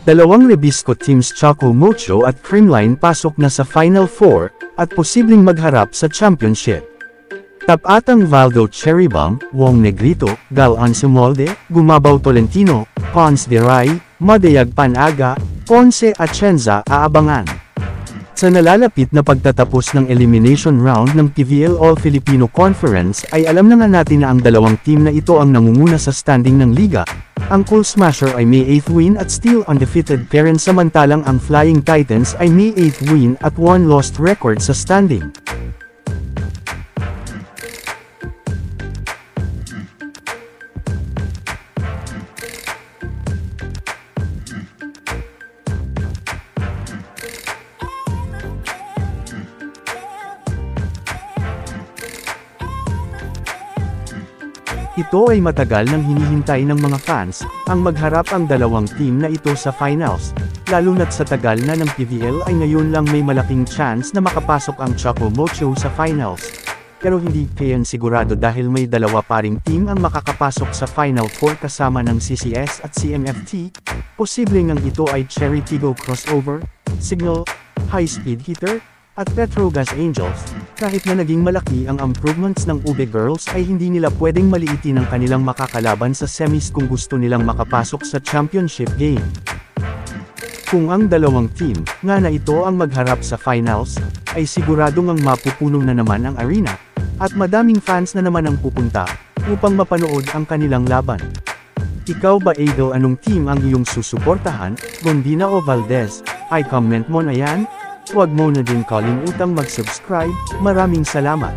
Dalawang Nabisco teams Choco Mocho at Creamline pasok na sa Final Four, at posibleng magharap sa championship. Tapatang Valdo Cherrybomb, Wong Negrito, Gal Ansimolde, Gumabaw Tolentino, Pons de Rai, Madayag Panaga, Ponce Atienza aabangan. Sa nalalapit na pagtatapos ng elimination round ng PVL All-Filipino Conference ay alam na nga natin na ang dalawang team na ito ang nangunguna sa standing ng liga. Ang Cool Smasher ay may 8th win at still undefeated parent samantalang ang Flying Titans ay may 8th win at 1 lost record sa standing. Ito ay matagal nang hinihintay ng mga fans, ang magharap ang dalawang team na ito sa finals, lalo na't sa tagal na ng PVL ay ngayon lang may malaking chance na makapasok ang Choco Mocho sa finals. Pero hindi kayan sigurado dahil may dalawa pa ring team ang makakapasok sa Final Four kasama ng CCS at CMFT, posible ngang ito ay Cherry Tigo Crossover, Signal, High Speed Heater, at Petrogas Angels. Kahit na naging malaki ang improvements ng Ube Girls ay hindi nila pwedeng maliitin ang kanilang makakalaban sa semis kung gusto nilang makapasok sa championship game. Kung ang dalawang team, nga na ito ang magharap sa finals, ay siguradong ang mapupuno na naman ang arena, at madaming fans na naman ang pupunta, upang mapanood ang kanilang laban. Ikaw ba idol, anong team ang iyong susuportahan? Gondina o Valdez? Ay comment mo na yan? Huwag mo na din kalimutang mag-subscribe, maraming salamat.